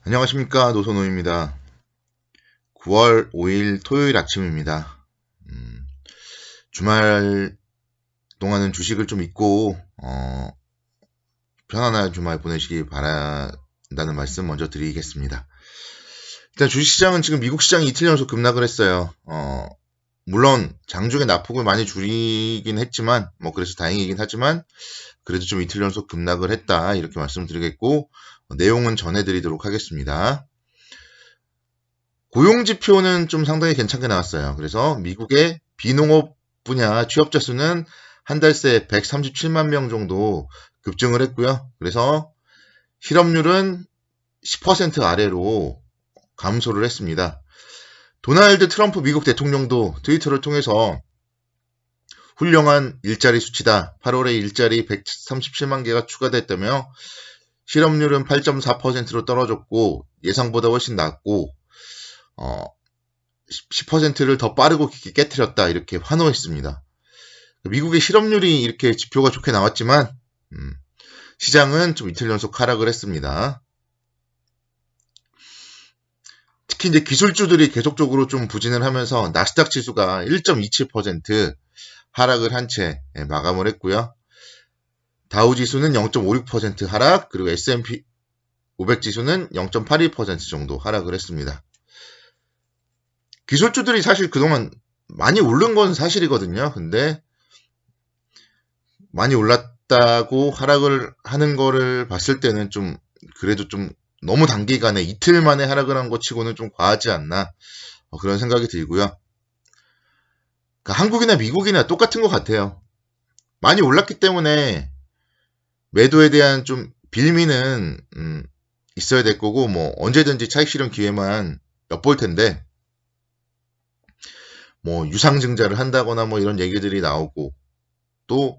안녕하십니까, 노선호입니다. 9월 5일 토요일 아침입니다. 주말 동안은 주식을 좀 잊고 편안한 주말 보내시기 바란다는 말씀 먼저 드리겠습니다. 일단 주식시장은 지금 미국 시장이 이틀 연속 급락을 했어요. 물론 장중에 낙폭을 많이 줄이긴 했지만 그래서 다행이긴 하지만 그래도 좀 이틀 연속 급락을 했다, 이렇게 말씀드리겠고, 내용은 전해드리도록 하겠습니다. 고용지표는 좀 상당히 괜찮게 나왔어요. 그래서 미국의 비농업 분야 취업자 수는 한 달 새 137만 명 정도 급증을 했고요. 그래서 실업률은 10% 아래로 감소를 했습니다. 도널드 트럼프 미국 대통령도 트위터를 통해서 훌륭한 일자리 수치다, 8월에 일자리 137만 개가 추가됐다며 실업률은 8.4%로 떨어졌고 예상보다 훨씬 낮고 10%를 더 빠르고 깨뜨렸다, 이렇게 환호했습니다. 미국의 실업률이 이렇게 지표가 좋게 나왔지만 시장은 좀 이틀 연속 하락을 했습니다. 특히 이제 기술주들이 계속적으로 좀 부진을 하면서 나스닥 지수가 1.27% 하락을 한 채 마감을 했고요. 다우 지수는 0.56% 하락, 그리고 S&P 500 지수는 0.82% 정도 하락을 했습니다. 기술주들이 사실 그동안 많이 오른 건 사실이거든요. 근데 많이 올랐다고 하락을 하는 거를 봤을 때는 좀 그래도 좀 너무 단기간에 이틀 만에 하락을 한 것 치고는 좀 과하지 않나, 그런 생각이 들고요. 그러니까 한국이나 미국이나 똑같은 것 같아요. 많이 올랐기 때문에 매도에 대한 좀 빌미는 있어야 될 거고, 언제든지 차익 실현 기회만 엿볼 텐데, 유상증자를 한다거나 이런 얘기들이 나오고, 또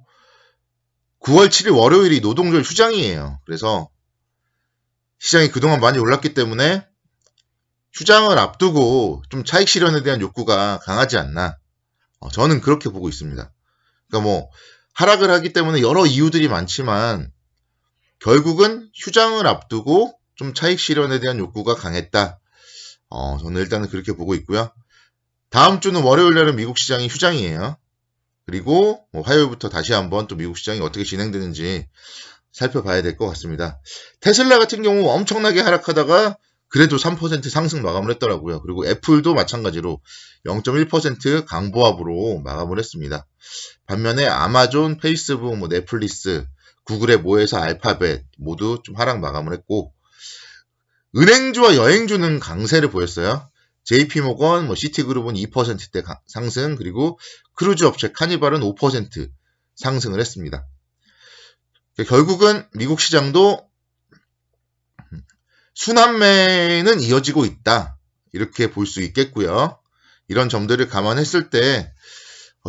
9월 7일 월요일이 노동절 휴장이에요. 그래서 시장이 그동안 많이 올랐기 때문에 휴장을 앞두고 좀 차익 실현에 대한 욕구가 강하지 않나, 저는 그렇게 보고 있습니다. 그러니까 하락을 하기 때문에 여러 이유들이 많지만 결국은 휴장을 앞두고 좀 차익 실현에 대한 욕구가 강했다. 저는 일단은 그렇게 보고 있고요. 다음 주는 월요일 날은 미국 시장이 휴장이에요. 그리고 화요일부터 다시 한번 또 미국 시장이 어떻게 진행되는지 살펴봐야 될 것 같습니다. 테슬라 같은 경우 엄청나게 하락하다가 그래도 3% 상승 마감을 했더라고요. 그리고 애플도 마찬가지로 0.1% 강보합으로 마감을 했습니다. 반면에 아마존, 페이스북, 넷플릭스, 구글의 모에서 알파벳 모두 좀 하락 마감을 했고, 은행주와 여행주는 강세를 보였어요. JP모건, 시티그룹은 2%대 상승, 그리고 크루즈 업체 카니발은 5% 상승을 했습니다. 결국은 미국 시장도 순환매는 이어지고 있다, 이렇게 볼 수 있겠고요. 이런 점들을 감안했을 때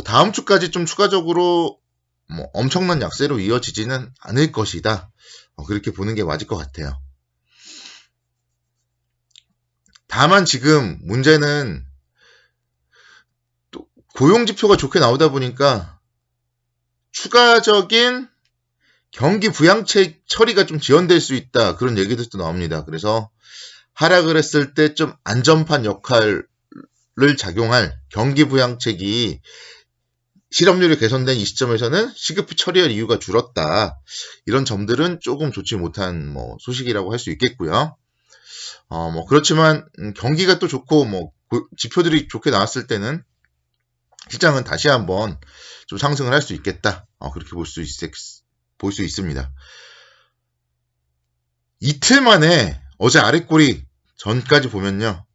다음 주까지 좀 추가적으로 엄청난 약세로 이어지지는 않을 것이다, 그렇게 보는 게 맞을 것 같아요. 다만 지금 문제는 또 고용지표가 좋게 나오다 보니까 추가적인 경기 부양책 처리가 좀 지연될 수 있다, 그런 얘기들도 나옵니다. 그래서 하락을 했을 때 좀 안전판 역할을 작용할 경기 부양책이 실업률이 개선된 이 시점에서는 시급히 처리할 이유가 줄었다, 이런 점들은 조금 좋지 못한 소식이라고 할 수 있겠고요. 그렇지만 경기가 또 좋고 지표들이 좋게 나왔을 때는 시장은 다시 한번 좀 상승을 할 수 있겠다, 그렇게 볼 수 있습니다. 이틀 만에 어제 아랫꼬리 전까지 보면요,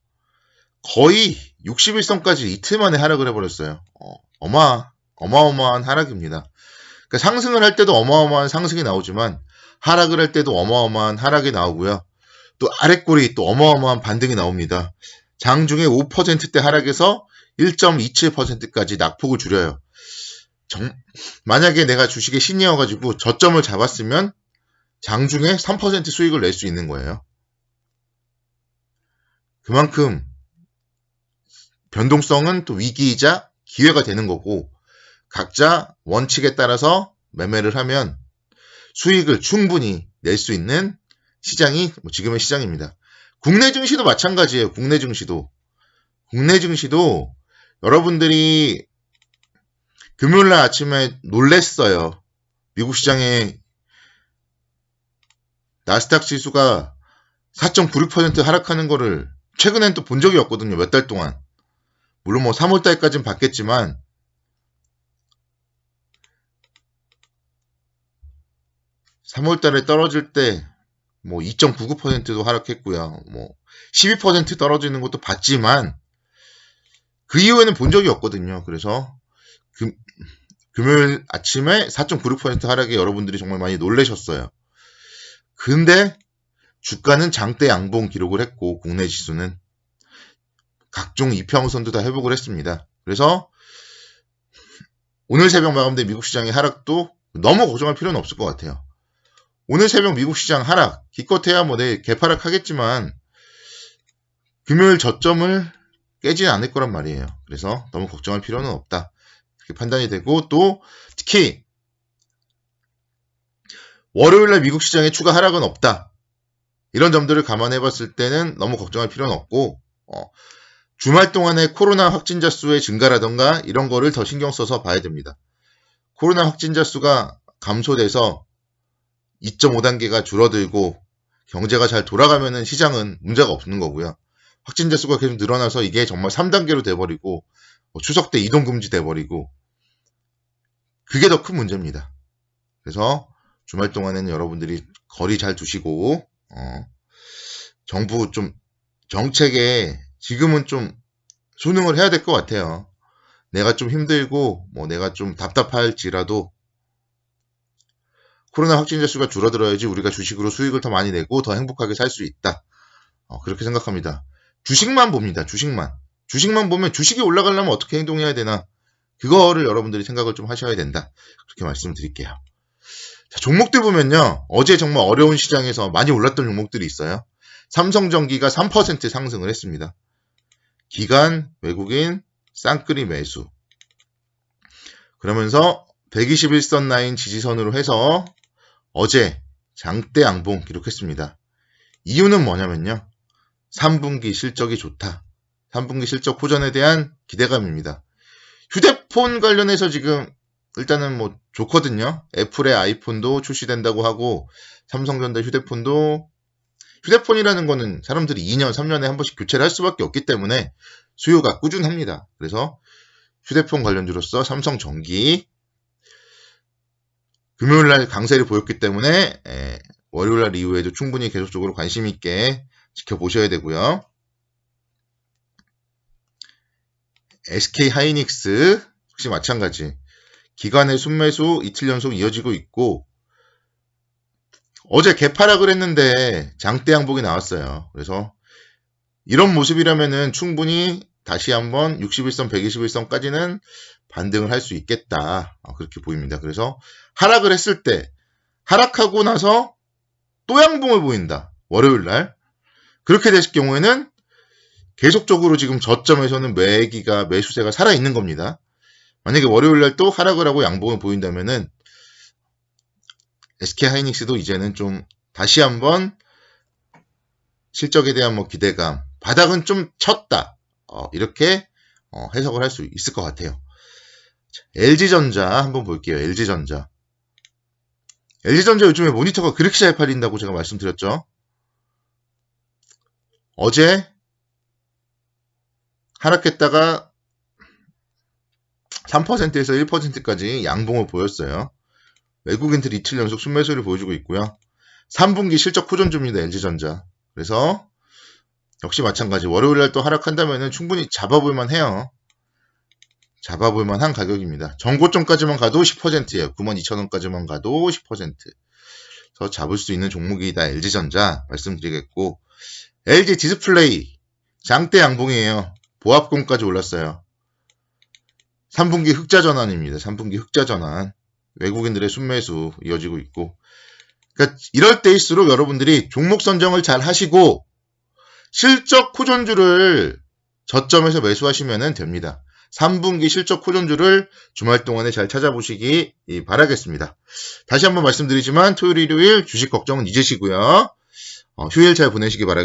거의 61선까지 이틀 만에 하락을 해버렸어요. 어마어마한 하락입니다. 그러니까 상승을 할 때도 어마어마한 상승이 나오지만 하락을 할 때도 어마어마한 하락이 나오고요. 또 아랫꼬리 또 어마어마한 반등이 나옵니다. 장중에 5%대 하락에서 1.27%까지 낙폭을 줄여요. 만약에 내가 주식의 신이어가지고 저점을 잡았으면 장중에 3% 수익을 낼 수 있는 거예요. 그만큼 변동성은 또 위기이자 기회가 되는 거고, 각자 원칙에 따라서 매매를 하면 수익을 충분히 낼 수 있는 시장이 지금의 시장입니다. 국내 증시도 마찬가지예요. 국내 증시도 여러분들이 금요일날 아침에 놀랬어요. 미국 시장에 나스닥 지수가 4.96% 하락하는 거를 최근엔 또 본 적이 없거든요. 몇 달 동안. 물론 뭐 3월달까지는 봤겠지만 (3월달에) 떨어질 때 뭐 2.99%도 하락했고요. 뭐 12% 떨어지는 것도 봤지만 그 이후에는 본 적이 없거든요. 그래서 금요일 아침에 4.96% 하락에 여러분들이 정말 많이 놀라셨어요. 근데 주가는 장대 양봉 기록을 했고 국내 지수는 각종 이평선도 다 회복을 했습니다. 그래서 오늘 새벽 마감된 미국 시장의 하락도 너무 걱정할 필요는 없을 것 같아요. 오늘 새벽 미국 시장 하락, 기껏해야 뭐 내일 개파락 하겠지만 금요일 저점을 깨지는 않을 거란 말이에요. 그래서 너무 걱정할 필요는 없다. 그렇게 판단이 되고, 또 특히 월요일날 미국 시장에 추가 하락은 없다. 이런 점들을 감안해 봤을 때는 너무 걱정할 필요는 없고, 주말 동안에 코로나 확진자 수의 증가라던가 이런 거를 더 신경 써서 봐야 됩니다. 코로나 확진자 수가 감소돼서 2.5단계가 줄어들고 경제가 잘 돌아가면은 시장은 문제가 없는 거고요. 확진자 수가 계속 늘어나서 이게 정말 3단계로 돼버리고 추석 때 이동금지 돼버리고 그게 더 큰 문제입니다. 그래서 주말 동안에는 여러분들이 거리 잘 두시고 정부 좀 정책에 지금은 좀 순응을 해야 될 것 같아요. 내가 좀 힘들고 뭐 내가 좀 답답할지라도 코로나 확진자 수가 줄어들어야지 우리가 주식으로 수익을 더 많이 내고 더 행복하게 살 수 있다. 그렇게 생각합니다. 주식만 봅니다. 주식만 보면 주식이 올라가려면 어떻게 행동해야 되나 그거를 여러분들이 생각을 좀 하셔야 된다. 그렇게 말씀드릴게요. 자, 종목들 보면요. 어제 정말 어려운 시장에서 많이 올랐던 종목들이 있어요. 삼성전기가 3% 상승을 했습니다. 기관, 외국인, 쌍끌이 매수. 그러면서 121선 라인 지지선으로 해서 어제 장대 양봉 기록했습니다. 이유는 뭐냐면요. 3분기 실적이 좋다. 3분기 실적 호전에 대한 기대감입니다. 휴대폰 관련해서 지금 일단은 뭐 좋거든요. 애플의 아이폰도 출시된다고 하고 삼성전자 휴대폰이라는 거는 사람들이 2년, 3년에 한 번씩 교체를 할 수밖에 없기 때문에 수요가 꾸준합니다. 그래서 휴대폰 관련주로서 삼성전기 금요일날 강세를 보였기 때문에 월요일날 이후에도 충분히 계속적으로 관심 있게 지켜보셔야 되고요. SK하이닉스 역시 마찬가지. 기관의 순매수 이틀 연속 이어지고 있고 어제 개파락을 했는데 장대 양봉이 나왔어요. 그래서 이런 모습이라면은 충분히 다시 한번 61선, 121선까지는 반등을 할 수 있겠다. 그렇게 보입니다. 그래서 하락을 했을 때 하락하고 나서 또 양봉을 보인다. 월요일날. 그렇게 됐을 경우에는 계속적으로 지금 저점에서는 매수세가 살아있는 겁니다. 만약에 월요일날 또 하락을 하고 양봉을 보인다면은 SK하이닉스도 이제는 좀 다시 한번 실적에 대한 뭐 기대감, 바닥은 좀 쳤다. 이렇게 해석을 할 수 있을 것 같아요. LG전자 한번 볼게요. LG전자 요즘에 모니터가 그렇게 잘 팔린다고 제가 말씀드렸죠. 어제 하락했다가 3%에서 1%까지 양봉을 보였어요. 외국인들이 이틀 연속 순매수를 보여주고 있고요. 3분기 실적 호전주입니다. LG전자. 그래서 역시 마찬가지 월요일날 또 하락한다면 충분히 잡아볼만 해요. 잡아볼만 한 가격입니다. 전고점까지만 가도 10%예요. 92,000원까지만 가도 10%. 그래서 잡을 수 있는 종목이다. LG전자 말씀드리겠고 LG 디스플레이 장대 양봉이에요. 보합권까지 올랐어요. 3분기 흑자 전환입니다. 3분기 흑자 전환. 외국인들의 순매수 이어지고 있고 그러니까 이럴 때일수록 여러분들이 종목 선정을 잘 하시고 실적 호전주를 저점에서 매수하시면 됩니다. 3분기 실적 호전주를 주말 동안에 잘 찾아보시기 바라겠습니다. 다시 한번 말씀드리지만 토요일, 일요일 주식 걱정은 잊으시고요. 휴일 잘 보내시기 바라겠습니다.